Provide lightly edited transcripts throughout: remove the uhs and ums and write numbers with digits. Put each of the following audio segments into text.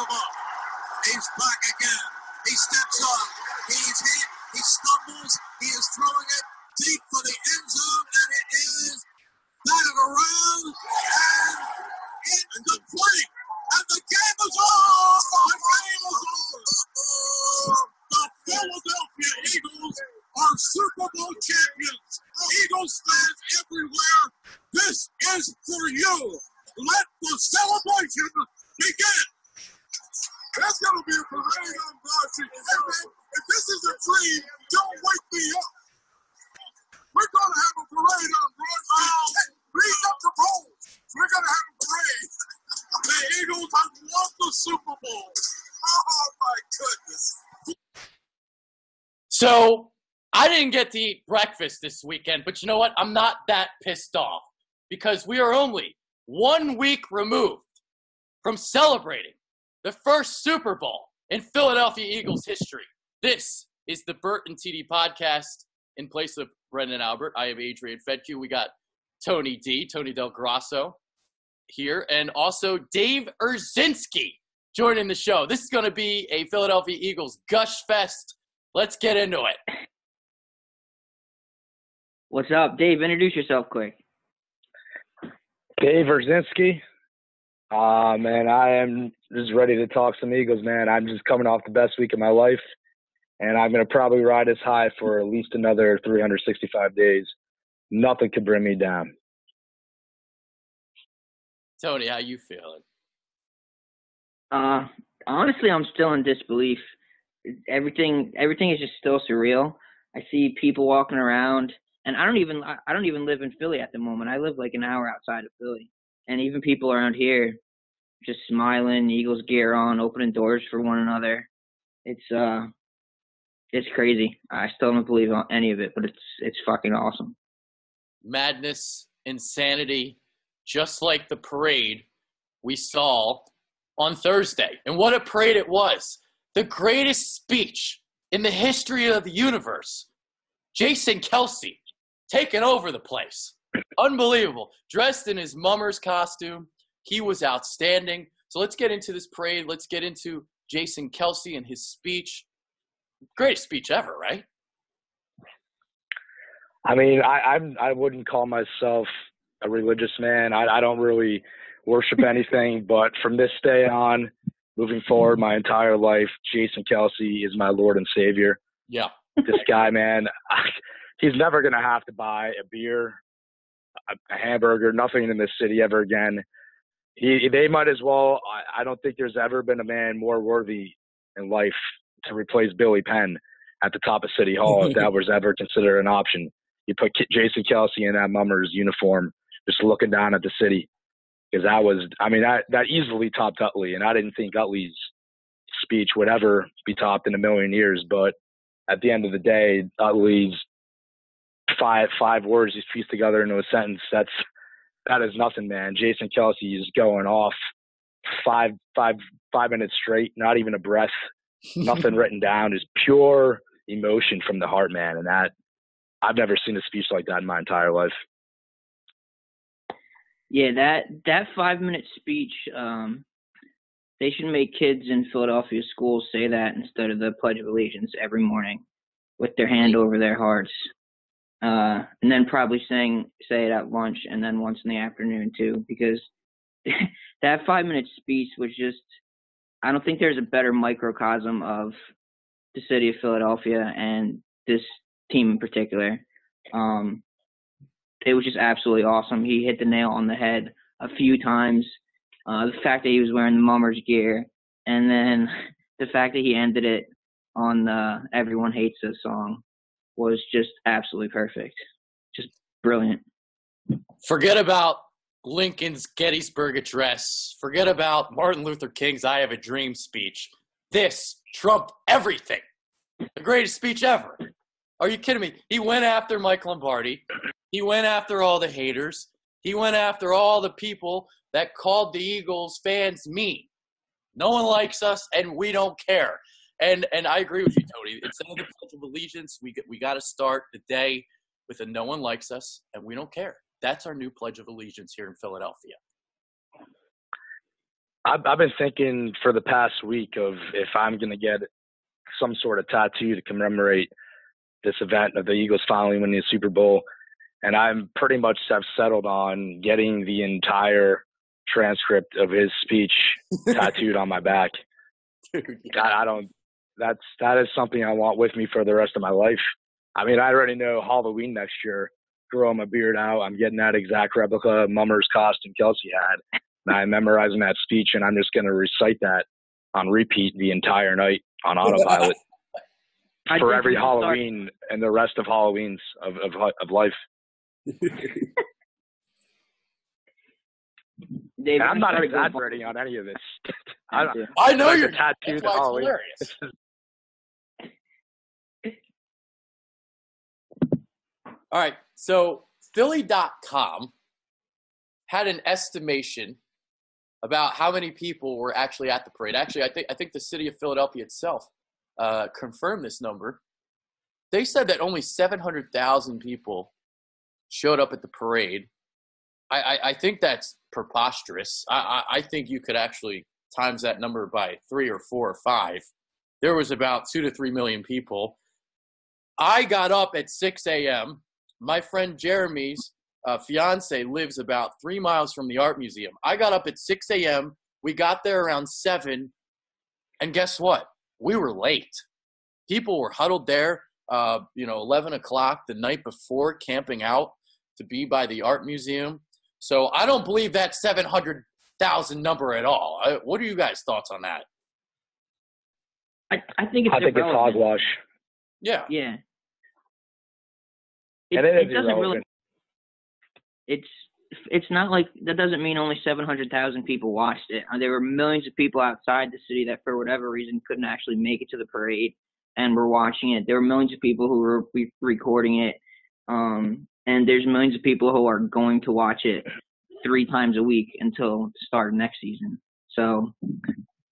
him up. He's back again. He steps up. He's hit. He stumbles. He is throwing it deep for the end zone, and it is batted around and incomplete. And the game is over. The game is over. The Philadelphia Eagles are Super Bowl champions. Eagles fans everywhere, this is for you. Let the celebration begin. There's going to be a parade on Broad Street. If this is a dream, don't wake me up. We're going to have a parade on Broad Street. Lead up to Foles. We're going to have a parade. The Eagles have won the Super Bowl. Oh, my goodness. So, I didn't get to eat breakfast this weekend, but you know what? I'm not that pissed off because we are only 1 week removed from celebrating the first Super Bowl in Philadelphia Eagles history. This is the Bert and TD podcast. In place of Brendan Albert, I have Adrian Fedke. We got Tony Del Grasso here, and also Dave Erzinski joining the show. This is going to be a Philadelphia Eagles gush fest. Let's get into it. What's up, Dave? Introduce yourself quick. Dave Erzinski. Man, I am just ready to talk some Eagles, man. I'm just coming off the best week of my life, and I'm going to probably ride this high for at least another 365 days. Nothing can bring me down. Tony, how you feeling? Honestly, I'm still in disbelief. Everything is just still surreal. I see people walking around, and I don't even live in Philly at the moment. I live like an hour outside of Philly, and even people around here just smiling, Eagles gear on, opening doors for one another. It's crazy. I still don't believe any of it, but it's fucking awesome. Madness, insanity, just like the parade we saw on Thursday. And what a parade it was. The greatest speech in the history of the universe. Jason Kelce taking over the place. Unbelievable. Dressed in his mummer's costume. He was outstanding. So let's get into this parade. Let's get into Jason Kelce and his speech. Greatest speech ever, right? I mean, I wouldn't call myself a religious man. I don't really worship anything, but from this day on, moving forward, my entire life, Jason Kelce is my Lord and Savior. Yeah. This guy, man, he's never going to have to buy a beer, a hamburger, nothing in this city ever again. They might as well. I don't think there's ever been a man more worthy in life to replace Billy Penn at the top of City Hall if that was ever considered an option. You put Jason Kelce in that Mummers uniform, just looking down at the city. Because that easily topped Utley, and I didn't think Utley's speech would ever be topped in a million years. But at the end of the day, Utley's five words he's pieced together into a sentence. That is nothing, man. Jason Kelce is going off five minutes straight, not even a breath, nothing written down, just pure emotion from the heart, man. And that I've never seen a speech like that in my entire life. Yeah, that 5-minute speech, they should make kids in Philadelphia schools say that instead of the Pledge of Allegiance every morning with their hand over their hearts. And then probably say it at lunch and then once in the afternoon too, because that 5-minute speech was just, I don't think there's a better microcosm of the city of Philadelphia and this team in particular. It was just absolutely awesome. He hit the nail on the head a few times. The fact that he was wearing the Mummers gear, and then the fact that he ended it on the Everyone Hates Us song was just absolutely perfect. Just brilliant. Forget about Lincoln's Gettysburg Address. Forget about Martin Luther King's I Have a Dream speech. This trumped everything. The greatest speech ever. Are you kidding me? He went after Mike Lombardi. He went after all the haters. He went after all the people that called the Eagles fans mean. No one likes us, and we don't care. And I agree with you, Tony. Instead of the Pledge of Allegiance, we got to start the day with a no one likes us, and we don't care. That's our new Pledge of Allegiance here in Philadelphia. I've been thinking for the past week of if I'm going to get some sort of tattoo to commemorate this event of the Eagles finally winning the Super Bowl. And I'm pretty much have settled on getting the entire transcript of his speech tattooed on my back. Dude, yeah. That is something I want with me for the rest of my life. I mean, I already know Halloween next year, growing my beard out, I'm getting that exact replica of Mummer's costume Kelce had. And I'm memorizing that speech, and I'm just going to recite that on repeat the entire night on autopilot for every Halloween and the rest of Halloweens of life. Dave, I'm not exaggerating on any of this. I know you're tattooed that's Halloween. hilarious. All right, so Philly.com had an estimation about how many people were actually at the parade. Actually, I think the city of Philadelphia itself confirmed this number. They said that only 700,000 people showed up at the parade. I think that's preposterous. I think you could actually times that number by 3 or 4 or 5. There was about 2 to 3 million people. I got up at 6 a.m. My friend Jeremy's fiance lives about 3 miles from the art museum. I got up at 6 a.m. We got there around 7. And guess what? We were late. People were huddled there, 11 o'clock the night before, camping out to be by the art museum. So I don't believe that 700,000 number at all. What are you guys' thoughts on that? I think it's hogwash. Yeah. Yeah. And it doesn't irrelevant. Really. It's not like that doesn't mean only 700,000 people watched it. There were millions of people outside the city that for whatever reason couldn't actually make it to the parade and were watching it. There were millions of people who were recording it. And there's millions of people who are going to watch it 3 times a week until the start of next season. So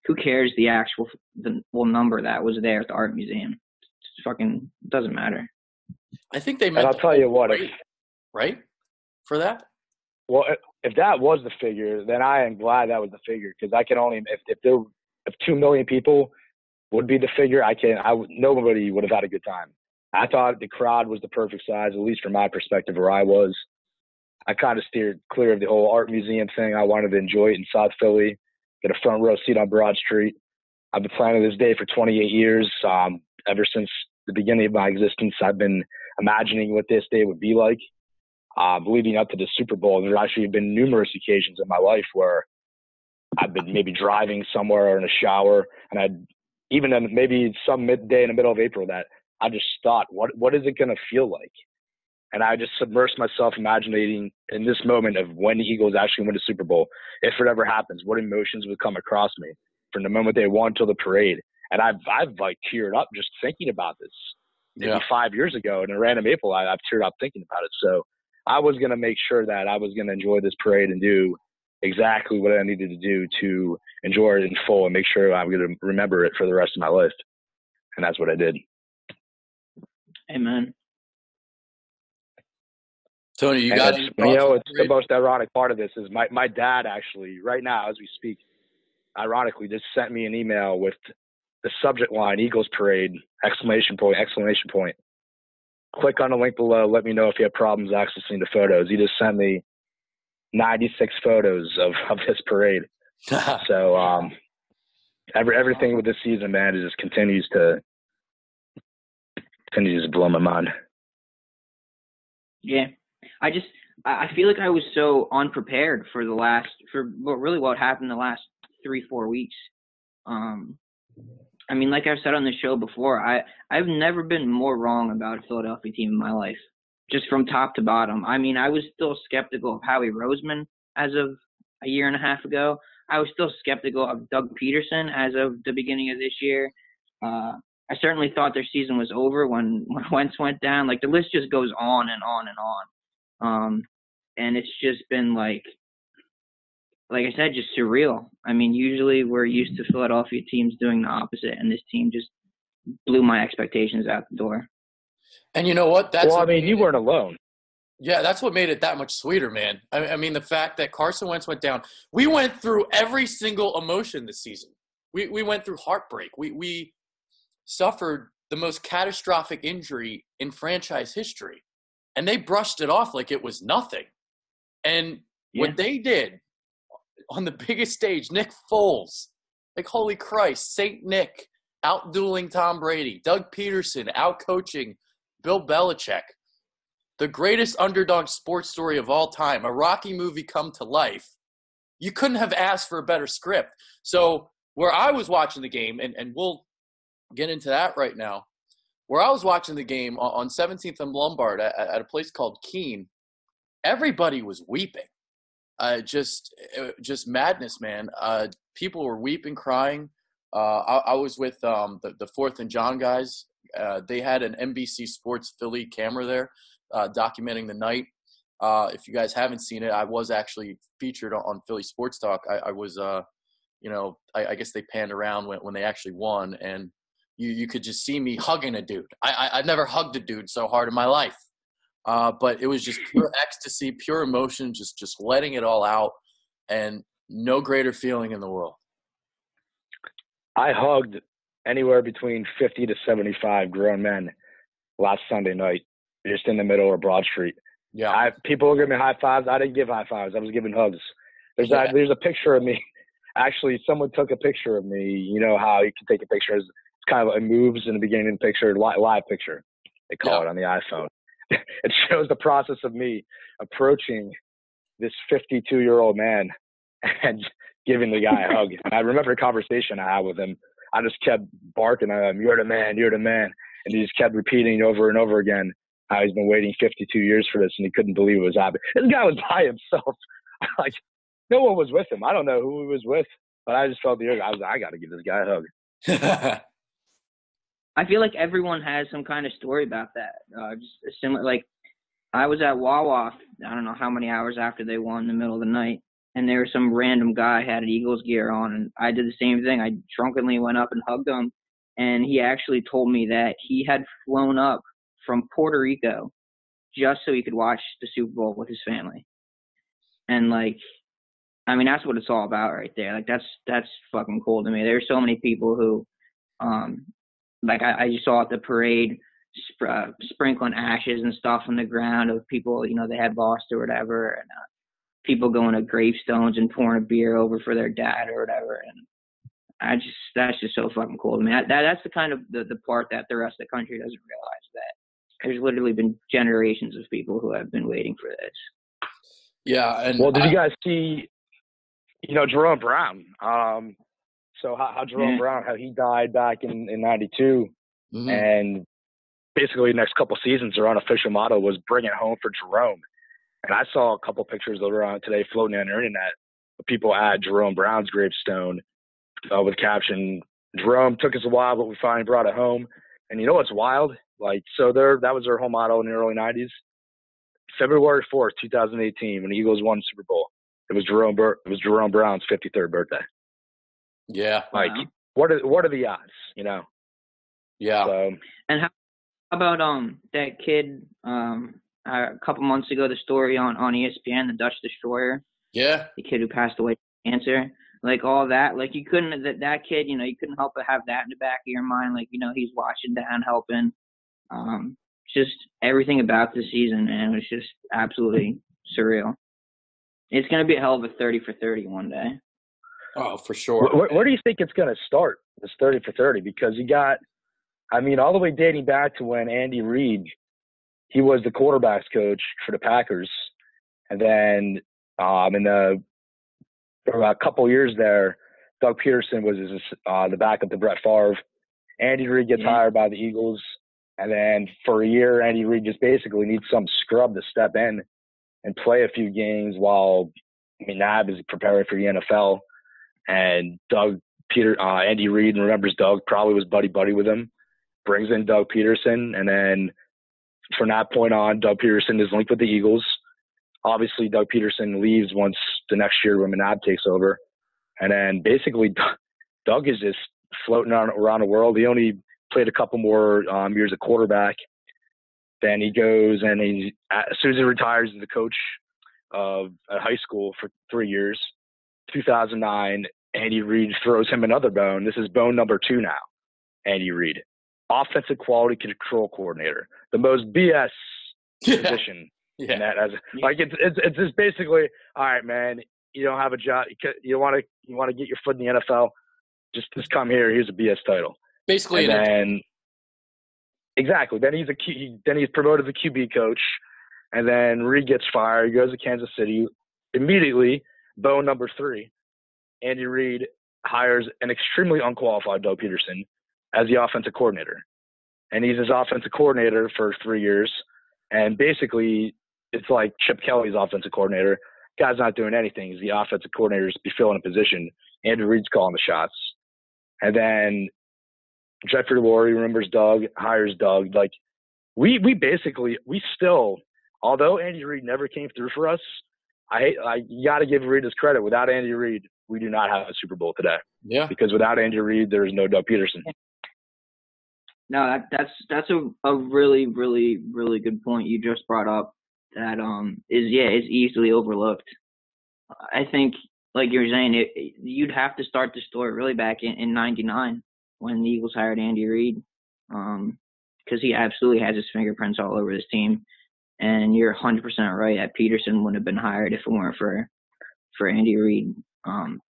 who cares the number that was there at the art museum? It fucking doesn't matter. I think they meant. And I'll tell you what, right? For that? Well, if that was the figure, then I am glad that was the figure, because I can only if 2 million people would be the figure, nobody would have had a good time. I thought the crowd was the perfect size, at least from my perspective where I was. I kind of steered clear of the whole art museum thing. I wanted to enjoy it in South Philly, get a front row seat on Broad Street. I've been planning this day for 28 years. Ever since the beginning of my existence, I've been imagining what this day would be like. Leading up to the Super Bowl, there actually have been numerous occasions in my life where I've been maybe driving somewhere or in a shower, and I'd even in maybe some midday in the middle of April that I just thought, what is it going to feel like? And I just submersed myself imagining in this moment of when the Eagles actually win the Super Bowl, if it ever happens, what emotions would come across me from the moment they won till the parade. And I've like teared up just thinking about this. Maybe 5 years ago in a random April, I've teared up thinking about it. So I was going to make sure that I was going to enjoy this parade and do exactly what I needed to do to enjoy it in full and make sure I'm going to remember it for the rest of my life. And that's what I did. Amen. Tony, you got any thoughts? It's the most ironic part of this is my dad actually, right now as we speak, ironically just sent me an email with the subject line, Eagles Parade, ! Click on the link below. Let me know if you have problems accessing the photos. He just sent me 96 photos of this parade. So everything with this season, man, it just continues to blow my mind. Yeah, I feel like I was so unprepared for what happened the last 3-4 weeks. I mean, like I've said on the show before, I've never been more wrong about a Philadelphia team in my life, just from top to bottom. I mean, I was still skeptical of Howie Roseman as of a year and a half ago. I was still skeptical of Doug Pederson as of the beginning of this year. I certainly thought their season was over when Wentz went down. Like, the list just goes on and on and on. And it's just been like I said, just surreal. I mean, usually we're used to Philadelphia teams doing the opposite, and this team just blew my expectations out the door. And you know what? You weren't alone. Yeah, that's what made it that much sweeter, man. I mean, the fact that Carson Wentz went down. We went through every single emotion this season. We went through heartbreak. We suffered the most catastrophic injury in franchise history, and they brushed it off like it was nothing. And what they did on the biggest stage, Nick Foles, like, holy Christ, Saint Nick out-dueling Tom Brady, Doug Pederson out-coaching Bill Belichick, the greatest underdog sports story of all time, a Rocky movie come to life. You couldn't have asked for a better script. So where I was watching the game, and we'll get into that right now, where I was watching the game on 17th and Lombard at a place called Keene, everybody was weeping. Just madness, man. People were weeping, crying. I was with the Fourth and John guys. They had an NBC Sports Philly camera there documenting the night. If you guys haven't seen it, I was actually featured on Philly Sports Talk. I was, I guess they panned around when they actually won, and you could just see me hugging a dude. I've never hugged a dude so hard in my life. But it was just pure ecstasy, pure emotion, just letting it all out, and no greater feeling in the world. I hugged anywhere between 50 to 75 grown men last Sunday night, just in the middle of Broad Street. Yeah. People were giving me high fives. I didn't give high fives. I was giving hugs. There's a picture of me. Actually, someone took a picture of me. You know how you can take a picture. It's kind of, it moves in the beginning of the picture, live picture. They call it on the iPhone. It shows the process of me approaching this 52-year-old man and giving the guy a hug. And I remember a conversation I had with him. I just kept barking at him, "You're the man, you're the man." And he just kept repeating over and over again how he's been waiting 52 years for this, and he couldn't believe it was happening. This guy was by himself. Like, no one was with him. I don't know who he was with, but I just felt the urge. I got to give this guy a hug. I feel like everyone has some kind of story about that. Just similar, like I was at Wawa, I don't know how many hours after they won in the middle of the night, and there was some random guy had Eagles gear on, and I did the same thing. I drunkenly went up and hugged him, and he actually told me that he had flown up from Puerto Rico just so he could watch the Super Bowl with his family. And like, I mean, that's what it's all about right there. Like that's fucking cool to me. There's so many people who, like I just saw at the parade, sprinkling ashes and stuff on the ground of people, they had lost or whatever, and people going to gravestones and pouring a beer over for their dad or whatever. And that's just so fucking cool to me. That's the kind of the part that the rest of the country doesn't realize, that there's literally been generations of people who have been waiting for this. Yeah. And well, did you guys see, Jerome Brown? So how Jerome Brown, how he died back in 92, and basically the next couple seasons, their unofficial motto was "Bring it home for Jerome." And I saw a couple pictures later on today floating on the internet of people at Jerome Brown's gravestone with the caption, "Jerome took us a while, but we finally brought it home." And you know what's wild? Like, so that was their home motto in the early 90s. February 4th, 2018, when the Eagles won the Super Bowl, it was Jerome Brown's 53rd birthday. Yeah. Like, what are the odds, Yeah. So, and how about that kid a couple months ago, the story on ESPN, the Dutch Destroyer? Yeah. The kid who passed away from cancer. Like, all that. Like, you couldn't, that kid, you couldn't help but have that in the back of your mind. Like, he's watching down, helping. Just everything about the season, man, was just absolutely surreal. It's going to be a hell of a 30 for 30 one day. Oh, for sure. Where do you think it's going to start, this 30 for 30? Because you got, all the way dating back to when Andy Reid, he was the quarterbacks coach for the Packers. And then for a couple years there, Doug Pederson was the backup to Brett Favre. Andy Reid gets hired by the Eagles. And then for a year, Andy Reid just basically needs some scrub to step in and play a few games while Nab is preparing for the NFL. And Andy Reid remembers Doug, probably was buddy with him, brings in Doug Pederson. And then from that point on, Doug Pederson is linked with the Eagles. Obviously, Doug Pederson leaves once the next year when Nab takes over. And then basically Doug is just floating around the world. He only played a couple more years at quarterback. Then he goes and as soon as he retires, he's the coach of a high school for 3 years. 2009, Andy Reid throws him another bone. This is bone number 2 now. Andy Reid, offensive quality control coordinator, the most BS position. Yeah. In that it's just basically, all right, man. You don't have a job. You want to get your foot in the NFL. Just come here. Here's a BS title. Basically, and then exactly. Then he's promoted to QB coach, and then Reid gets fired. He goes to Kansas City. Immediately, bone number 3, Andy Reid hires an extremely unqualified Doug Pederson as the offensive coordinator, and he's his offensive coordinator for 3 years. And basically, it's like Chip Kelly's offensive coordinator. Guy's not doing anything. He's the offensive coordinator, just be filling a position. Andy Reid's calling the shots. And then Jeffrey Lurie remembers Doug, hires Doug. Like, we still, although Andy Reid never came through for us, you got to give Reid his credit. Without Andy Reid, we do not have a Super Bowl today. Yeah. Because without Andy Reid, there is no Doug Pederson. No, that's a really, really, really good point you just brought up. That is easily overlooked. I think, like you were saying, you'd have to start the story really back in '99 when the Eagles hired Andy Reid, because he absolutely has his fingerprints all over this team. And you're 100% right that Pederson wouldn't have been hired if it weren't for Andy Reid,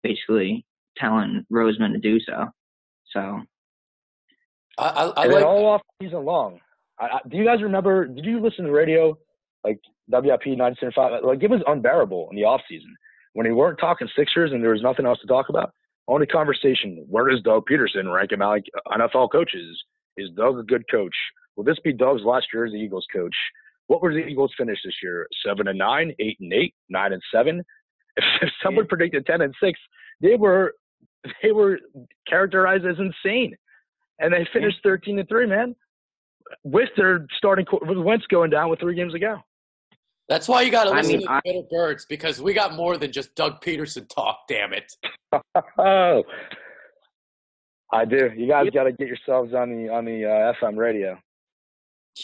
basically telling Roseman to do so. So. I and like all off season long. Do you guys remember? Did you listen to the radio, like WIP 97.5? Like, it was unbearable in the off season when we weren't talking Sixers and there was nothing else to talk about. Only conversation: where does Doug Pederson rank him out like NFL coaches? Is Doug a good coach? Will this be Doug's last year as the Eagles coach? What were the Eagles finish this year? 7-9, 8-8, 9-7. If someone predicted 10-6, they were characterized as insane. And they finished 13-3, man, with their with Wentz going down with 3 games to go. That's why you got to listen to the Bitter Birds, because we got more than just Doug Pederson talk. Damn it! Oh, I do. You guys got to get yourselves on the FM radio.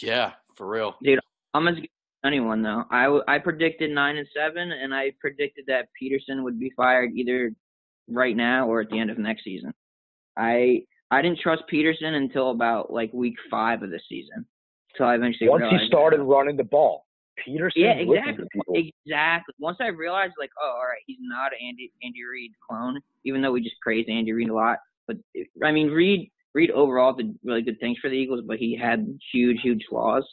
Yeah, for real, dude. I'm as good as anyone though. I predicted 9-7, and I predicted that Pederson would be fired either right now or at the end of next season. I didn't trust Pederson until about like week 5 of the season. So I eventually once he started running the ball, Pederson. Yeah, exactly. Once I realized, like, oh, all right, he's not an Andy Reid clone, even though we just praised Andy Reid a lot. But I mean, Reid overall did really good things for the Eagles, but he had huge flaws.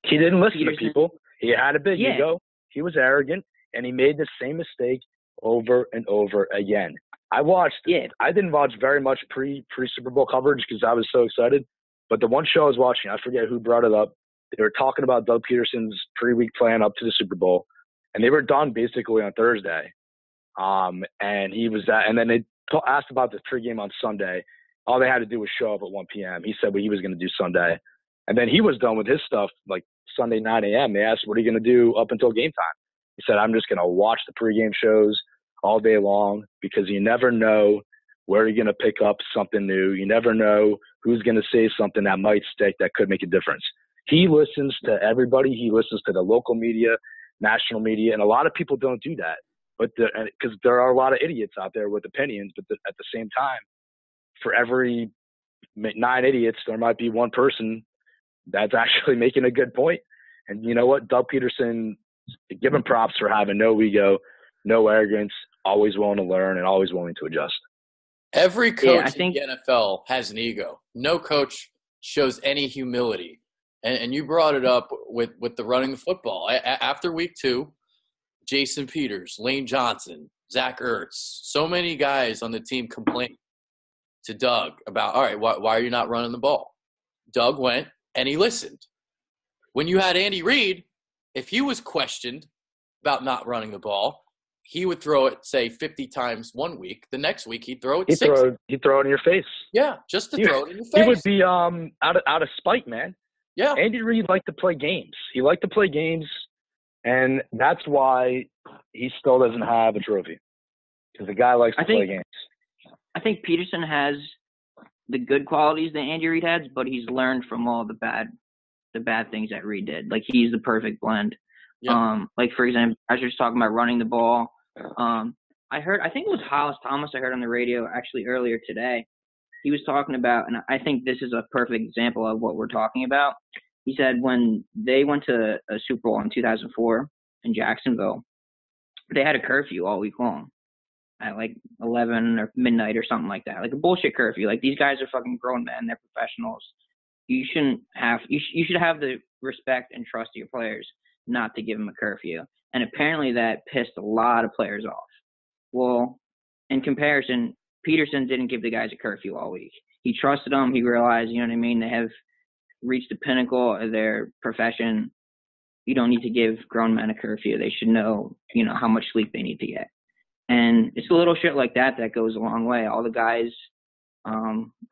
He didn't listen to people. He had a big ego. He was arrogant, and he made the same mistake over and over again. I didn't watch very much pre Super Bowl coverage because I was so excited. But the one show I was watching, I forget who brought it up. They were talking about Doug Pederson's pre-week plan up to the Super Bowl, and they were done basically on Thursday. And he was that, and then they asked about the pregame on Sunday. All they had to do was show up at 1 p.m. He said what he was going to do Sunday, and then he was done with his stuff like Sunday 9 a.m. They asked, "What are you going to do up until game time?" He said, "I'm just going to watch the pregame shows all day long, because you never know where you're going to pick up something new. You never know who's going to say something that might stick that could make a difference." He listens to everybody. He listens to the local media, national media, and a lot of people don't do that. But because there are a lot of idiots out there with opinions, but at the same time, for every 9 idiots, there might be one person that's actually making a good point. And you know what? Doug Pederson, give him props for having no ego, no arrogance, always willing to learn, and always willing to adjust. Every coach in the NFL has an ego. No coach shows any humility. And you brought it up with the running the football. After week 2, Jason Peters, Lane Johnson, Zach Ertz, so many guys on the team complained to Doug about, all right, why are you not running the ball? Doug went and he listened. When you had Andy Reid, if he was questioned about not running the ball, he would throw it, say, 50 times one week. The next week, he'd throw it 60. He'd throw it in your face. Yeah, just to throw it in your face. He would be out of spite, man. Yeah. Andy Reid liked to play games. He liked to play games, and that's why he still doesn't have a trophy, because the guy likes to play games. I think Pederson has the good qualities that Andy Reid has, but he's learned from all the bad the bad things that Reed did. Like, he's the perfect blend. Yeah. Like, for example, I was just talking about running the ball. I think it was Hollis Thomas I heard on the radio actually earlier today. He was talking about, and I think this is a perfect example of what we're talking about. He said when they went to a Super Bowl in 2004 in Jacksonville, they had a curfew all week long at like 11 or midnight or something like that. Like a bullshit curfew. Like, these guys are fucking grown men. They're professionals. You should have the respect and trust of your players not to give them a curfew. And apparently that pissed a lot of players off. Well, in comparison, Pederson didn't give the guys a curfew all week. He trusted them. He realized, you know what I mean, they have reached the pinnacle of their profession. You don't need to give grown men a curfew. They should know, how much sleep they need to get. And it's a little shit like that that goes a long way. All the guys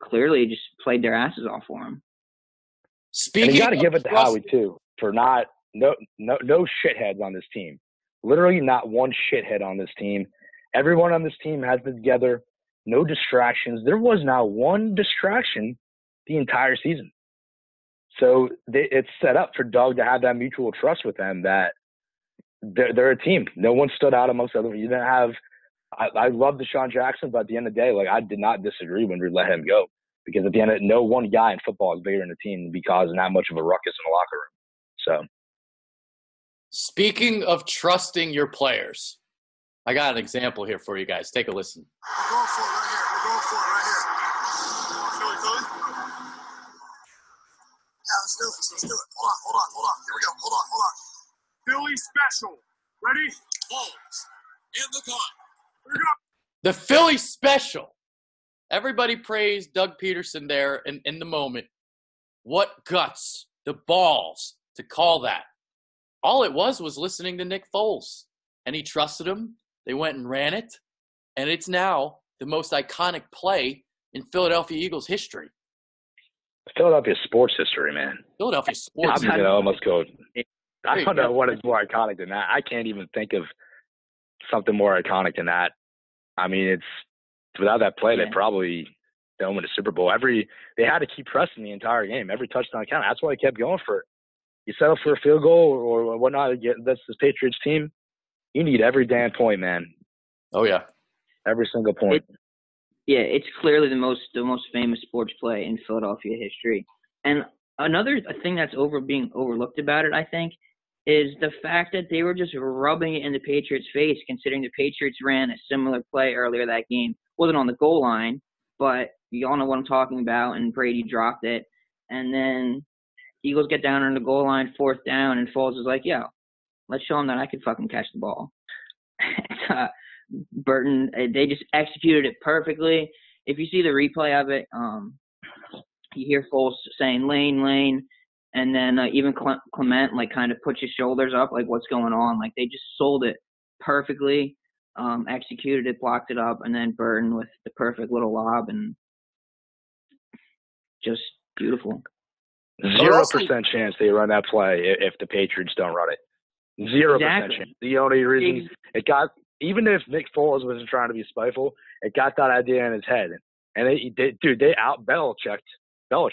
clearly just played their asses off for him. And you got to give it to Howie too for no shitheads on this team. Literally not one shithead on this team. Everyone on this team has been together. No distractions. There was not one distraction the entire season. So it's set up for Doug to have that mutual trust with them that they're a team. No one stood out amongst others. You didn't have – I love Deshaun Jackson, but at the end of the day, like, I did not disagree when we let him go because at the end of it, no one guy in football is bigger than the team to be causing that much of a ruckus in the locker room. So, speaking of trusting your players, I got an example here for you guys. Take a listen. We're going for it right here. We're going for it right here. Philly? Yeah, let's do it. Let's do it. Hold on. Here we go. Hold on. Philly special. Ready? Foles. In the gun. Here we go. The Philly special. Everybody praised Doug Pederson there in the moment. What guts, the balls to call that. All it was listening to Nick Foles. And he trusted him. They went and ran it. And it's now the most iconic play in Philadelphia Eagles history. Philadelphia sports history, man. Philadelphia sports history. I'm going to almost go – I don't know what is more iconic than that. I can't even think of something more iconic than that. I mean, it's without that play, they probably don't win a Super Bowl. They had to keep pressing the entire game. Every touchdown counted. That's why they kept going for it. You settle for a field goal or whatnot. That's the Patriots team. You need every damn point, man. Oh yeah, every single point. It's clearly the most famous sports play in Philadelphia history. And another thing that's being overlooked about it, I think, is the fact that they were just rubbing it in the Patriots' face, considering the Patriots ran a similar play earlier that game. Wasn't on the goal line, but you all know what I'm talking about, and Brady dropped it. And then Eagles get down on the goal line, 4th down, and Foles is like, yo, let's show them that I can fucking catch the ball. Burton, they just executed it perfectly. If you see the replay of it, you hear Foles saying, lane, and then even Clement, like, kind of puts his shoulders up, like, what's going on? Like, they just sold it perfectly, executed it, blocked it up, and then Burton with the perfect little lob, and just beautiful. 0% chance they run that play if the Patriots don't run it. 0% chance. The only reason it got, even if Nick Foles wasn't trying to be spiteful, it got that idea in his head. And they out Belichick. All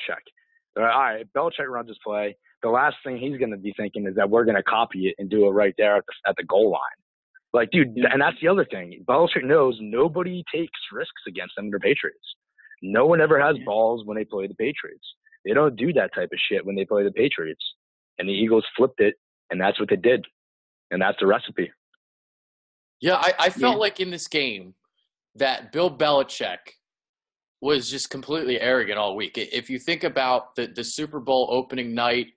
right, Belichick runs his play. The last thing he's going to be thinking is that we're going to copy it and do it right there at the goal line. Like, dude, and that's the other thing. Belichick knows nobody takes risks against them. They're Patriots. No one ever has balls when they play the Patriots. They don't do that type of shit when they play the Patriots. And the Eagles flipped it, and that's what they did. And that's the recipe. Yeah, I felt like in this game that Bill Belichick was just completely arrogant all week. If you think about the Super Bowl opening night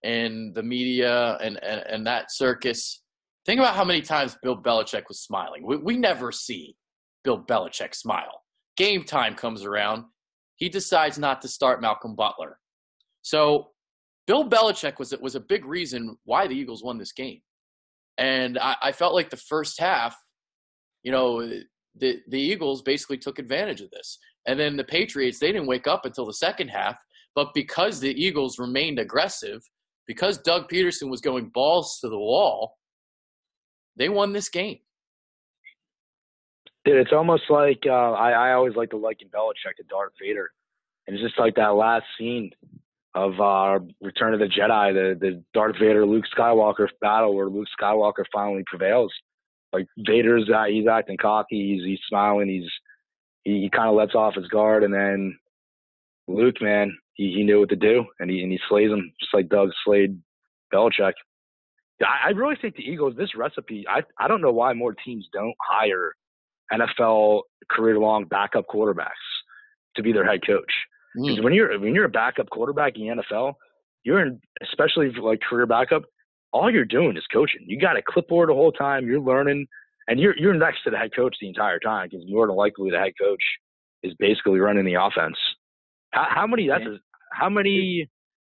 and the media and that circus, think about how many times Bill Belichick was smiling. We never see Bill Belichick smile. Game time comes around. He decides not to start Malcolm Butler. So Bill Belichick was a big reason why the Eagles won this game. And I felt like the first half, the Eagles basically took advantage of this. And then the Patriots, they didn't wake up until the second half. But because the Eagles remained aggressive, because Doug Pederson was going balls to the wall, they won this game. Dude, it's almost like I always like to liken Belichick to Darth Vader. And it's just like that last scene of Return of the Jedi, the Darth Vader Luke Skywalker battle where Luke Skywalker finally prevails. Like Vader's he's acting cocky, he's smiling, he kind of lets off his guard, and then Luke, man, he knew what to do, and he slays him just like Doug slayed Belichick. I really think the Eagles, this recipe, I don't know why more teams don't hire NFL career-long backup quarterbacks to be their head coach. Because when you're a backup quarterback in the NFL, especially like career backup, all you're doing is coaching. You got a clipboard the whole time. You're learning, and you're next to the head coach the entire time because more than likely the head coach is basically running the offense. How many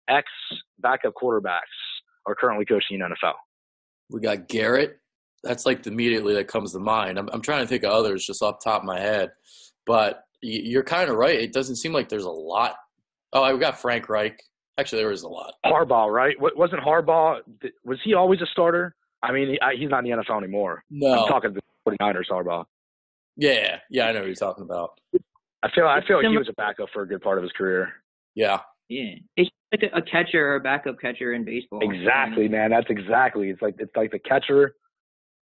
ex backup quarterbacks are currently coaching in the NFL? We got Garrett. That's like immediately that comes to mind. I'm trying to think of others just off the top of my head, but you're kind of right. It doesn't seem like there's a lot. Oh, we got Frank Reich. Actually, there is a lot. Harbaugh, right? Wasn't Harbaugh? Was he always a starter? I mean, he's not in the NFL anymore. No, I'm talking to the 49ers. Harbaugh. Yeah, I know what you're talking about. I feel like he was a backup for a good part of his career. Yeah. It's like a catcher or a backup catcher in baseball. Exactly, man. That's exactly. It's like the catcher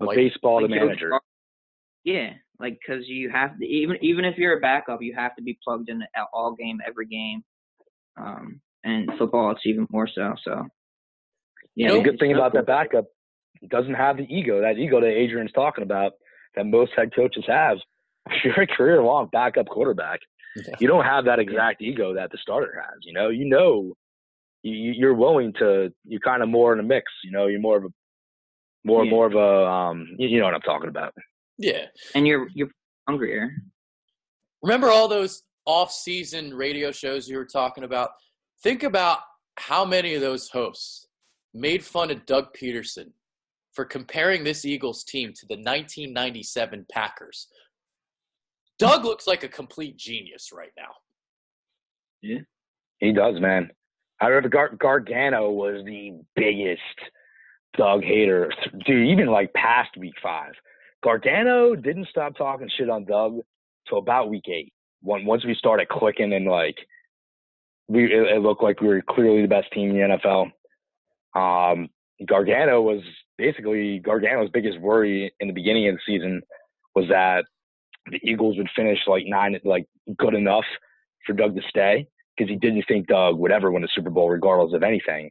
of baseball, the manager. Yeah, like because you have to even if you're a backup, you have to be plugged in all game, every game. And football, it's even more so. So, yeah. The good thing about that backup, he doesn't have the ego. That ego that Adrian's talking about, that most head coaches have. If you're a career-long backup quarterback, you don't have that exact ego that the starter has. You're willing to. You're kind of more in a mix. You're more of a you know what I'm talking about. Yeah, and you're hungrier. Remember all those off-season radio shows you were talking about? Think about how many of those hosts made fun of Doug Pederson for comparing this Eagles team to the 1997 Packers. Doug looks like a complete genius right now. Yeah, he does, man. I remember Gargano was the biggest Doug hater. Dude, even like past week 5. Gargano didn't stop talking shit on Doug till about week 8. Once we started clicking and like it looked like we were clearly the best team in the NFL. Gargano's biggest worry in the beginning of the season was that the Eagles would finish like good enough for Doug to stay because he didn't think Doug would ever win a Super Bowl regardless of anything.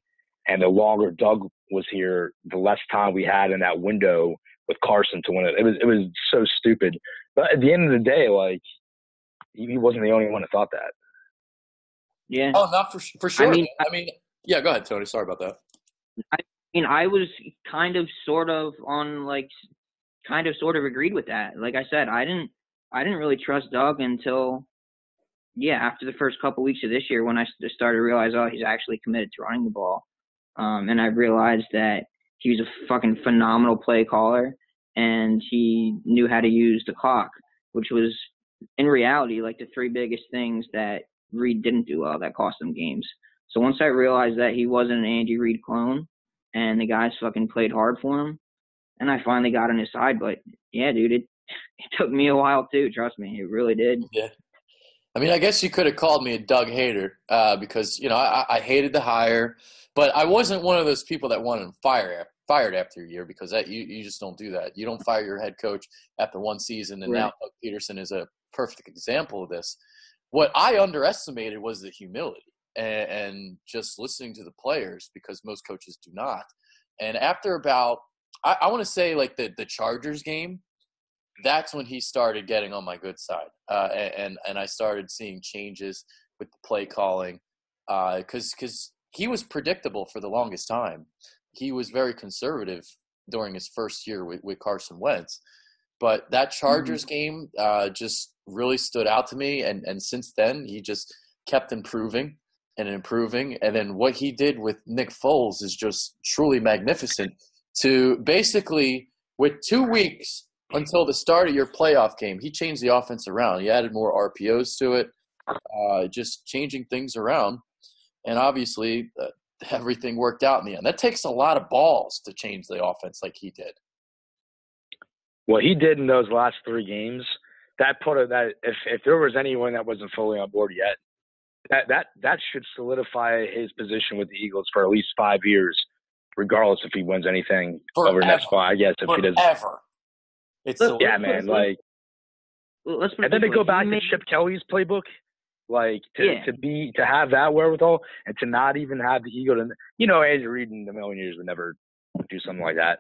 And the longer Doug was here, the less time we had in that window with Carson to win it. It was so stupid. But at the end of the day, like, he wasn't the only one that thought that. Yeah. Oh, not for sure. I mean, yeah, go ahead, Tony. Sorry about that. I was kind of sort of agreed with that. Like I said, I didn't really trust Doug until, after the first couple weeks of this year when I started to realize, he's actually committed to running the ball. And I realized that he was a fucking phenomenal play caller and he knew how to use the clock, which was in reality like the 3 biggest things that Reid didn't do well that cost him games. So once I realized that he wasn't an Andy Reid clone and the guys fucking played hard for him, and I finally got on his side. But yeah, dude, it took me a while too. Trust me, it really did. Yeah. I mean, I guess you could have called me a Doug hater because, I hated the hire, but I wasn't one of those people that wanted him fired after a year because you just don't do that. You don't fire your head coach after one season, and now Doug Pederson is a perfect example of this. What I underestimated was the humility and just listening to the players because most coaches do not. And after about, I want to say like the Chargers game, that's when he started getting on my good side. And I started seeing changes with the play calling because he was predictable for the longest time. He was very conservative during his first year with Carson Wentz. But that Chargers game just really stood out to me. And since then, he just kept improving. And then what he did with Nick Foles is just truly magnificent. To basically, with 2 weeks until the start of your playoff game, he changed the offense around. He added more RPOs to it, just changing things around. And obviously, everything worked out in the end. That takes a lot of balls to change the offense like he did. What he did in those last 3 games, that if there was anyone that wasn't fully on board yet, that should solidify his position with the Eagles for at least 5 years, regardless if he wins anything over the next 5. I guess if he doesn't. Ever. It's yeah, man. And then to go back to Chip Kelly's playbook, to have that wherewithal and to not even have the ego to, Andy Reid in a million years would never do something like that.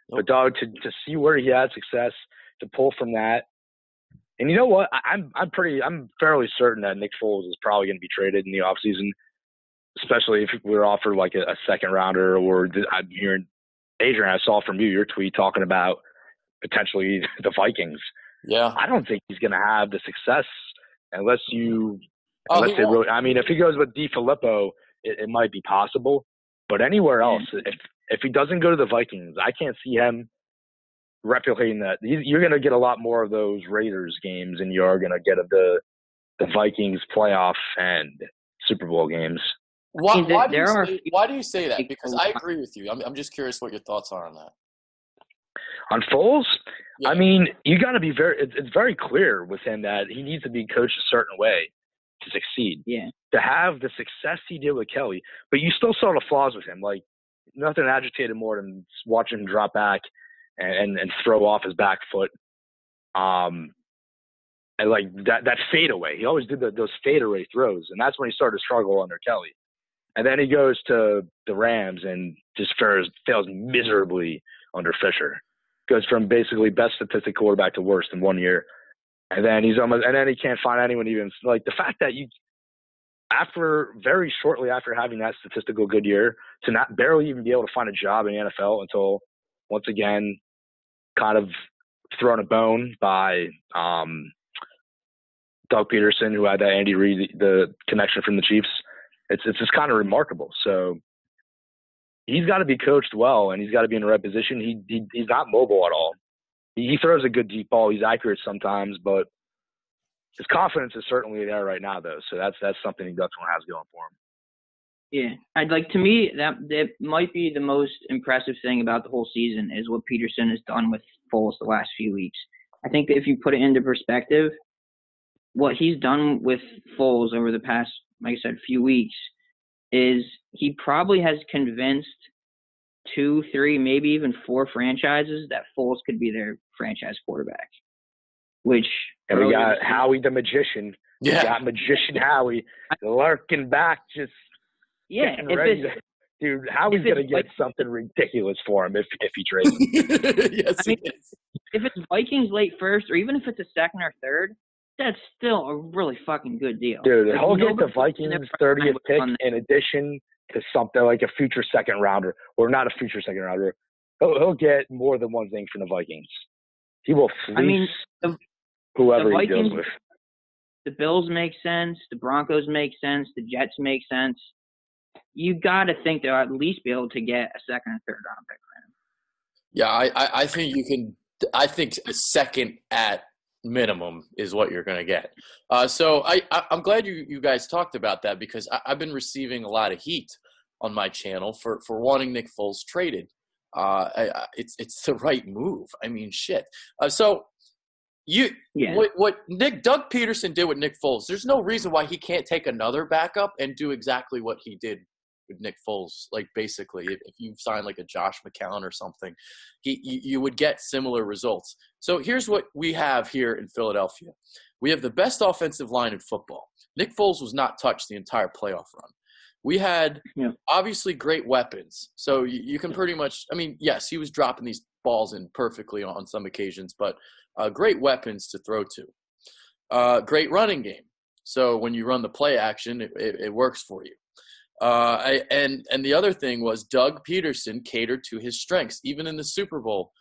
Nope. But Doug, to see where he had success, to pull from that, and you know what? I'm fairly certain that Nick Foles is probably going to be traded in the offseason, especially if we're offered like a second rounder. Or I'm hearing, Adrian, I saw from you your tweet talking about potentially the Vikings. Yeah, I don't think he's going to have the success unless they really. I mean, if he goes with DiFilippo, it might be possible. But anywhere else, if he doesn't go to the Vikings, I can't see him replicating that. You're going to get a lot more of those Raiders games than you are going to get of the Vikings playoff and Super Bowl games. Why do you say that? Because I agree with you. I'm just curious what your thoughts are on that. On Foles, yeah. I mean, you got to be it's very clear with him that he needs to be coached a certain way to succeed. Yeah. To have the success he did with Kelly, but you still saw the flaws with him. Like, nothing agitated more than watching him drop back and throw off his back foot. And like that fadeaway. He always did those fadeaway throws, and that's when he started to struggle under Kelly. And then he goes to the Rams and just fails miserably under Fisher. Goes from basically best statistic quarterback to worst in 1 year. And then he can't find anyone even like the fact that very shortly after having that statistical good year to not barely even be able to find a job in the NFL until once again kind of thrown a bone by Doug Pederson, who had that Andy Reid, the connection from the Chiefs. It's just kind of remarkable. So he's got to be coached well, and he's got to be in the right position. He's not mobile at all. He throws a good deep ball. He's accurate sometimes, but his confidence is certainly there right now, though. So that's something he definitely has going for him. Yeah, to me, that might be the most impressive thing about the whole season is what Pederson has done with Foles the last few weeks. I think that if you put it into perspective, what he's done with Foles over the past, like I said, few weeks is he probably has convinced 2, 3, maybe even 4 franchises that Foles could be their franchise quarterback. Which and we got Howie the magician. Yeah. We got magician Howie lurking back, just getting ready. Dude, Howie's going to get something ridiculous for him if he trades him. Yes, if it's Vikings late first, or even if it's a second or third, that's still a really fucking good deal. Dude, he'll get the Vikings 30th pick in addition to something like a future second rounder, or not a future second rounder. He'll get more than one thing from the Vikings. He will fleece whoever he deals with. The Bills make sense. The Broncos make sense. The Jets make sense. You got to think they'll at least be able to get a second or third round pick for him. Yeah, I think you can. I think a second at minimum is what you're going to get. So I'm glad you guys talked about that, because I've been receiving a lot of heat on my channel for wanting Nick Foles traded. It's the right move. I mean, shit. What Doug Pederson did with Nick Foles, there's no reason why he can't take another backup and do exactly what he did with Nick Foles. Like, basically, if you sign like a Josh McCown or something, you would get similar results. So here's what we have here in Philadelphia. We have the best offensive line in football. Nick Foles was not touched the entire playoff run. We had obviously great weapons. So you can pretty much – I mean, yes, he was dropping these balls in perfectly on some occasions, but great weapons to throw to. Great running game. So when you run the play action, it works for you. And the other thing was Doug Pederson catered to his strengths. Even in the Super Bowl,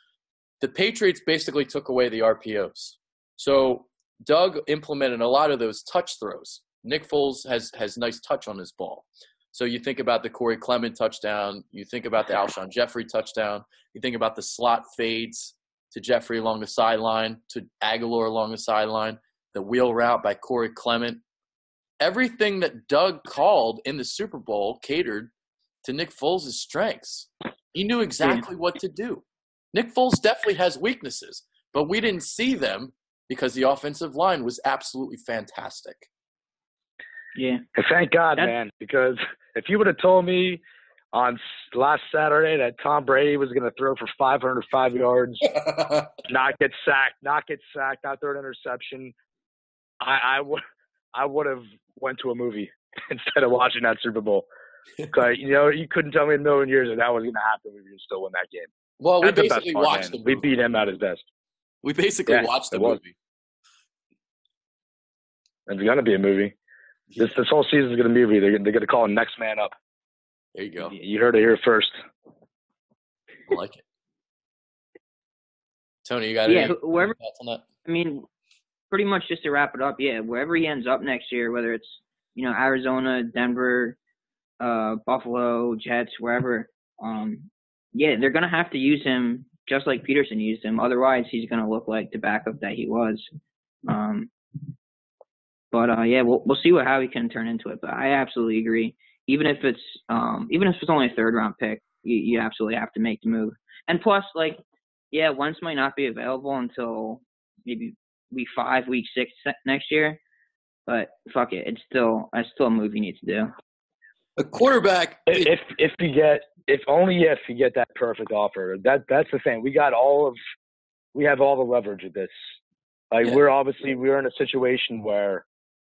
the Patriots basically took away the RPOs. So Doug implemented a lot of those touch throws. Nick Foles has nice touch on his ball. So you think about the Corey Clement touchdown. You think about the Alshon Jeffrey touchdown. You think about the slot fades to Jeffrey along the sideline, to Aguilar along the sideline, the wheel route by Corey Clement. Everything that Doug called in the Super Bowl catered to Nick Foles' strengths. He knew exactly what to do. Nick Foles definitely has weaknesses, but we didn't see them because the offensive line was absolutely fantastic. Yeah. And thank God, man, because if you would have told me on last Saturday that Tom Brady was going to throw for 505 yards, not get sacked, not throw an interception, I would have went to a movie instead of watching that Super Bowl. Because, you couldn't tell me in a million years that was going to happen. We would still win that game. Well, That's we basically watched the movie. We beat him at his best. We basically watched the movie. It's going to be a movie. This whole season is going to be a movie. They're going to call him Next Man Up. There you go. You heard it here first. I like it. Tony, you got any thoughts on that? I mean, pretty much just to wrap it up, wherever he ends up next year, whether it's, Arizona, Denver, Buffalo, Jets, wherever, they're going to have to use him just like Pederson used him. Otherwise, he's going to look like the backup that he was. We'll see how he can turn into it. But I absolutely agree. Even if it's only a third-round pick, you absolutely have to make the move. And plus, Wentz might not be available until maybe week 5, week 6 next year. But fuck it, it's still a move you need to do. A quarterback. If you get that perfect offer, that's the thing. We have all the leverage of this. We're in a situation where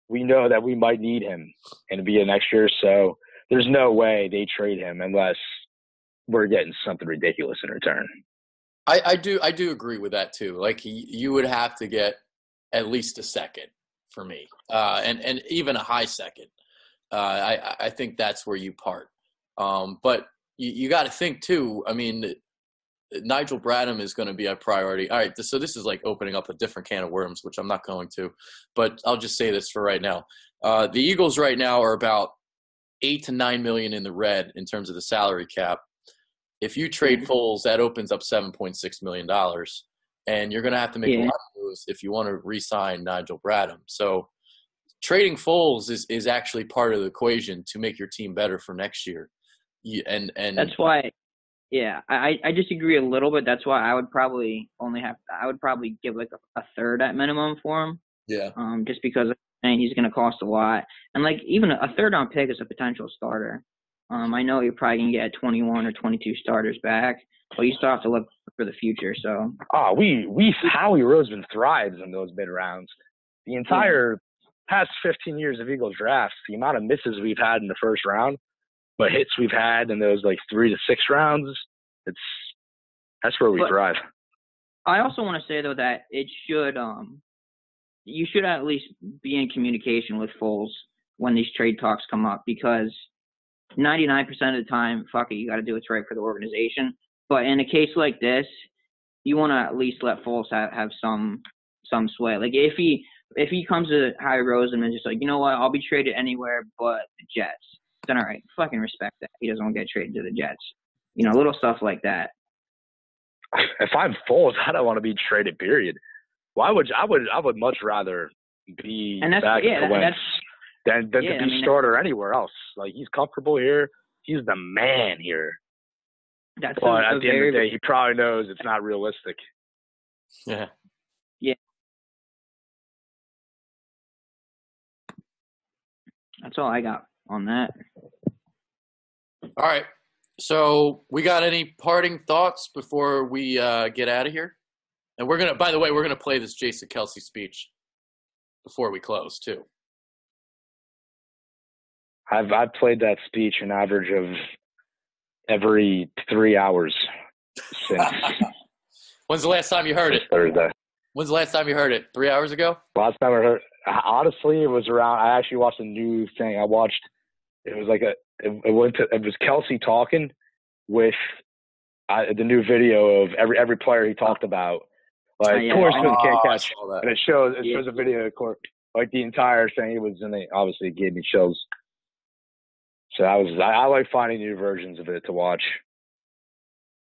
we know that we might need him and be next year. So there's no way they trade him unless we're getting something ridiculous in return. I do agree with that too. You would have to get at least a second for me, and even a high second. I think that's where you part. But you got to think too. I mean, Nigel Bradham is going to be a priority. All right, so this is opening up a different can of worms, which I'm not going to. But I'll just say this for right now. The Eagles right now are about $8 to $9 million in the red in terms of the salary cap. If you trade Foles, that opens up $7.6 million. And you're going to have to make a lot of moves if you want to re-sign Nigel Bradham. So trading Foles is actually part of the equation to make your team better for next year. And that's why, I disagree a little bit. That's why I would probably give a third at minimum for him. Yeah. Just because he's going to cost a lot. And even a third round pick is a potential starter. I know you're probably going to get 21 or 22 starters back, but you still have to look for the future. So Howie Roseman thrives in those mid rounds. The entire past 15 years of Eagles drafts, the amount of misses we've had in the first round, but hits we've had in those 3 to 6 rounds, that's where we thrive. I also want to say though that it should you should at least be in communication with Foles when these trade talks come up, because 99% of the time, fuck it, you got to do what's right for the organization. But in a case like this, you want to at least let Foles have some sway. If he comes to Howie Roseman and is just you know what, I'll be traded anywhere but the Jets, then all right, fucking respect that. He doesn't want to get traded to the Jets. Little stuff like that. If I'm Foles, I don't want to be traded, period. Well, I would much rather be back at Wentz than to be starter anywhere else. He's comfortable here. He's the man here. But at the end of the day, he probably knows it's not realistic. Yeah. Yeah. That's all I got on that. All right. So we got any parting thoughts before we get out of here? And by the way, we're going to play this Jason Kelce speech before we close too. I've played that speech an average of every 3 hours since. When's the last time you heard it? Thursday. When's the last time you heard it? 3 hours ago? Last time I heard, honestly, it was around. I actually watched a new thing. It was it was Kelce talking with the new video of every player he talked about. Torsten can't catch, and it shows a video of the entire thing. It was, and obviously it gave me chills. So I like finding new versions of it to watch.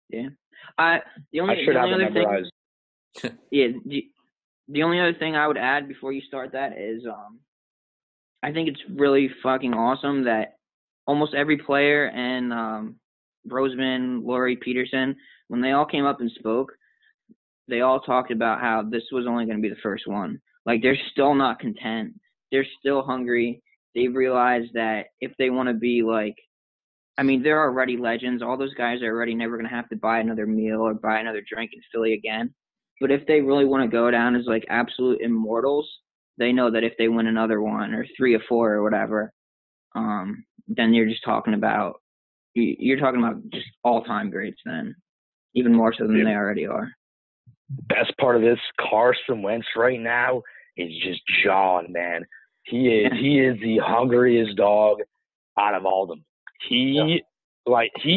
Yeah. I should have it memorized. The only other thing I would add before you start that is I think it's really fucking awesome that almost every player and Roseman, Laurie, Pederson, when they all came up and spoke, they all talked about how this was only going to be the first one. They're still not content. They're still hungry. they've realized that if they want to be like, I mean, they're already legends. All those guys are already never going to have to buy another meal or buy another drink in Philly again. But if they really want to go down as like absolute immortals, they know that if they win another one or 3 or 4 or whatever, then you're talking about just all-time greats then, even more so than they already are. Best part of this, Carson Wentz right now is just jawing, man. He is the hungriest dog out of all of them. He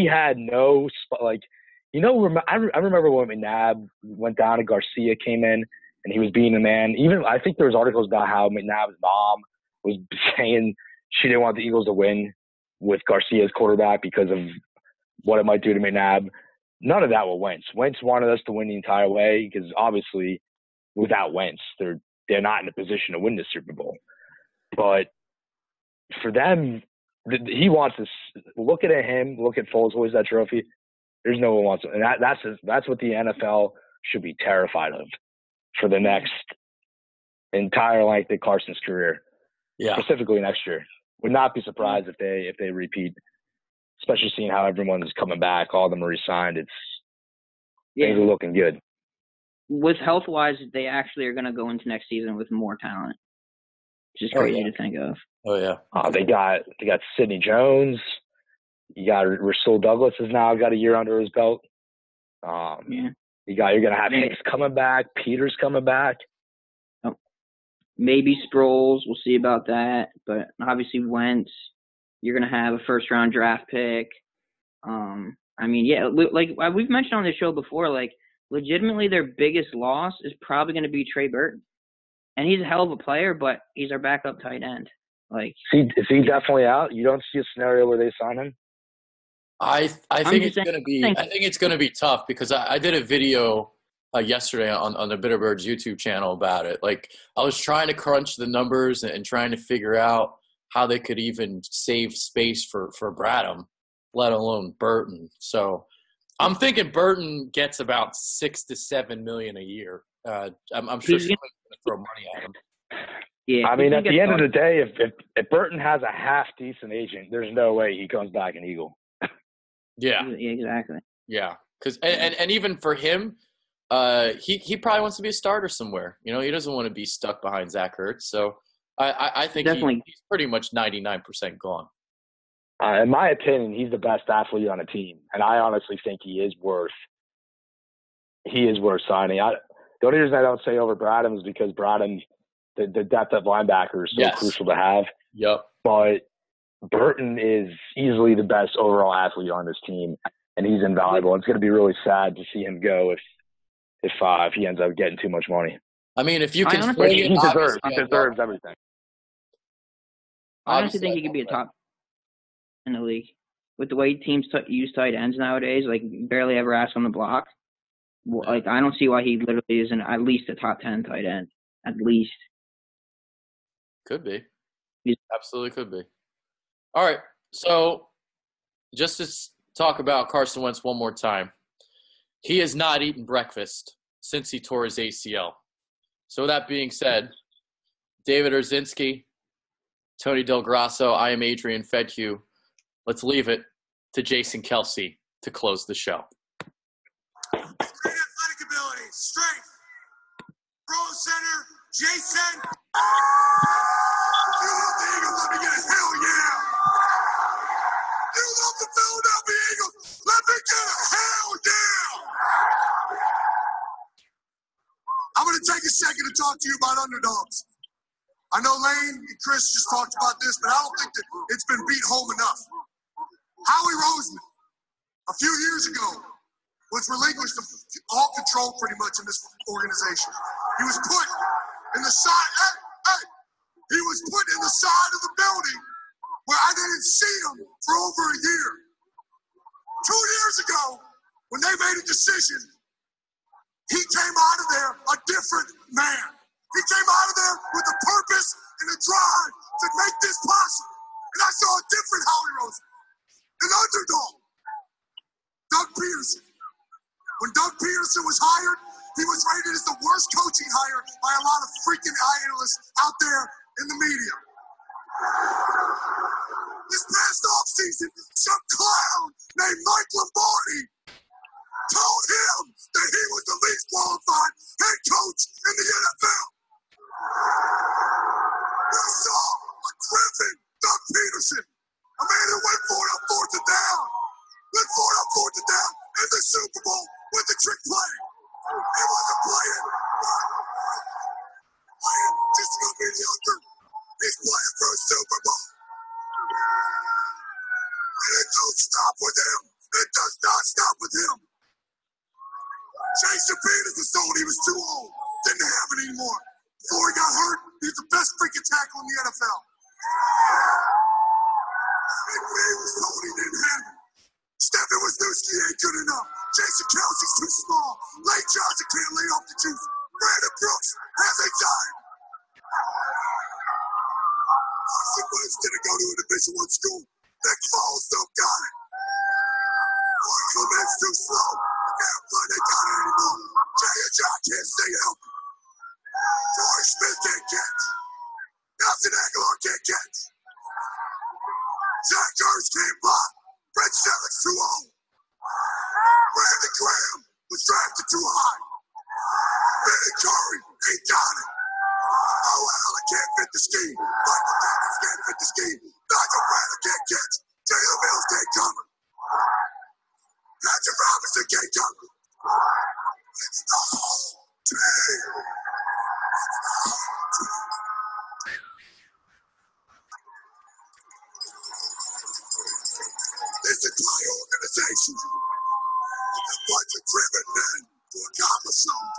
had no I remember when McNabb went down and Garcia came in and he was being a man. Even I think there was articles about how McNabb's mom was saying she didn't want the Eagles to win with Garcia's quarterback because of what it might do to McNabb. None of that with Wentz. Wentz wanted us to win the entire way because obviously without Wentz, they're not in a position to win the Super Bowl. But for them, he wants to look at him, look at Foles, who is that trophy. There's no one wants to, and that's what the NFL should be terrified of for the next entire length of Carson's career. Yeah, specifically next year. Would not be surprised if they repeat, especially seeing how everyone's coming back. All of them are re-signed. Things are looking good. With health-wise, they actually are going to go into next season with more talent. Just crazy to think of. Oh yeah. They got Sidney Jones. You got Rasul Douglas has now got a year under his belt. You're gonna have Hicks coming back. Peters coming back. Maybe Sproles. We'll see about that. But obviously Wentz. You're gonna have a first-round draft pick. Like we've mentioned on the show before, like legitimately their biggest loss is probably going to be Trey Burton. And he's a hell of a player, but he's our backup tight end. Like, is he definitely out? You don't see a scenario where they sign him? I think it's going to be tough because I did a video yesterday on the Bitterbirds YouTube channel about it. Like, I was trying to crunch the numbers and trying to figure out how they could even save space for Bradham, let alone Burton. So I'm thinking Burton gets about $6 to $7 million a year. I'm sure someone's going to throw money at him. Yeah, I mean, at the end of the day, if Burton has a half-decent agent, there's no way he comes back an Eagle. Yeah. Exactly. Yeah, because and even for him, he probably wants to be a starter somewhere. You know, he doesn't want to be stuck behind Zach Ertz. So I think he's pretty much 99% gone. In my opinion, he's the best athlete on a team, and I honestly think he is worth signing. The only reason I don't say over Bradham is because Bradham, the depth of linebacker is so crucial to have. Yep. But Burton is easily the best overall athlete on this team, and he's invaluable. It's going to be really sad to see him go if he ends up getting too much money. I mean, if you can, he deserves everything. I honestly think he could be a top in the league with the way teams use tight ends nowadays. Like, barely ever ask on the block. Like, I don't see why he literally isn't at least a top 10 tight end. At least. Could be. Absolutely could be. All right. So, just to talk about Carson Wentz one more time. He has not eaten breakfast since he tore his ACL. So, that being said, David Erzinski, Tony Del Grasso, I am Adrian Fedhue. Let's leave it to Jason Kelce to close the show. Athletic ability, strength, pro center, Jason. You love the Eagles, let me get a hell yeah. You love the Philadelphia Eagles, let me get a hell yeah. I'm going to take a second to talk to you about underdogs. I know Lane and Chris just talked about this, but I don't think that it's been beat home enough. Howie Roseman, a few years ago, was relinquished to all control pretty much in this organization. He was put in the side, he was put in the side of the building where I didn't see him for over a year. 2 years ago, when they made a decision, he came out of there a different man. He came out of there with a purpose and a drive to make this possible. And I saw a different Howie Roseman, an underdog, Doug Pederson. When Doug Pederson was hired, he was rated as the worst coaching hire by a lot of freaking analysts out there in the media. This past offseason, some clown named Mike Lombardi told him that he was the least qualified head coach in the NFL. You saw a Griffin, Doug Pederson, a man who went for it on fourth and down. Went for it on fourth and down in the Super Bowl with the trick play. He wasn't playing just to go mediocre. He's playing for a Super Bowl. And it don't stop with him. It does not stop with him. Jason Peters was told he was too old. Didn't have it anymore. Before he got hurt, he was the best freaking tackle in the NFL. McVay was told he didn't have it. Stephen Wisniewski ain't good enough. Jason Kelce's too small. Lane Johnson can't lay off the juice. Brandon Brooks hasn't done. Carson Wentz didn't go to a Division I school. Nick Foles don't got it. Clement's too slow. Can't play, they got it anymore. Jay and John can't stay healthy. Torrey Smith can't catch. Nelson Aguilar can't catch. Zach Ertz can't block. Brett Selleck's too old. Brandon Graham was drafted too high. Vinny Curry ain't got it. Oh, Allen can't fit the scheme. Michael Thomas can't fit the scheme. Nigel Bradley can't catch. Jalen Mills can't cover. Patrick Robinson can't cover. It's the whole team. This entire organization is a bunch of driven men to accomplish something.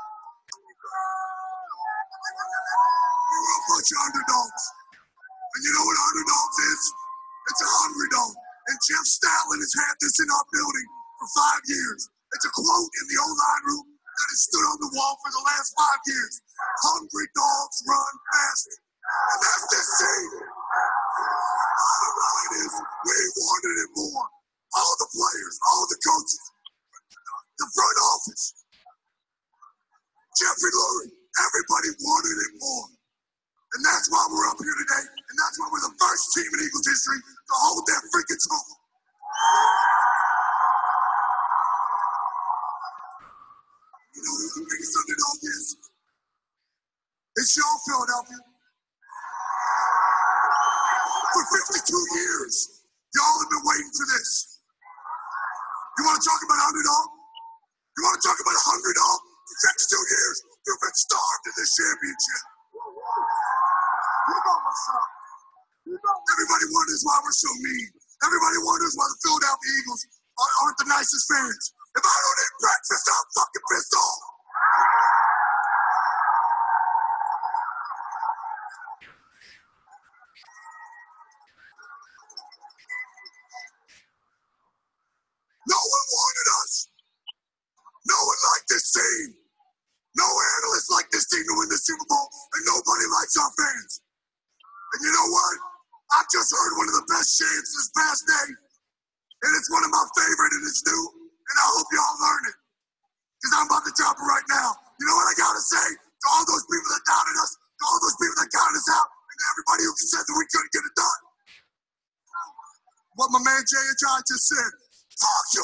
We were a bunch of underdogs. And you know what underdogs is? It's a hungry dog. And Jeff Stoutland has had this in our building for 5 years. It's a quote in the O-line room that has stood on the wall for the last 5 years. Hungry dogs run fast. And that's this team. Bottom line is, we wanted it more. All the players, all the coaches, the front office, Jeffrey Lurie, everybody wanted it more. And that's why we're up here today. And that's why we're the first team in Eagles history to hold that freaking trophy. You know who the biggest underdog is? It's y'all, Philadelphia. For 52 years, y'all have been waiting for this. You want to talk about underdog? You want to talk about a hungry dog? For 52 years, you've been starved in this championship. Everybody wonders why we're so mean. Everybody wonders why the Philadelphia Eagles aren't the nicest fans. If I don't eat breakfast, I'm fucking pissed off. No one wanted us. No one liked this team. No analyst liked this team to win the Super Bowl, and nobody likes our fans. And you know what? I just heard one of the best chants this past day, and it's one of my favorite, and it's new, and I hope y'all learn it, because I'm about to drop it right now. You know what I gotta say to all those people that doubted us, to all those people that counted us out, and to everybody who said that we couldn't get it done? What my man Jay and John just said. Fuck you.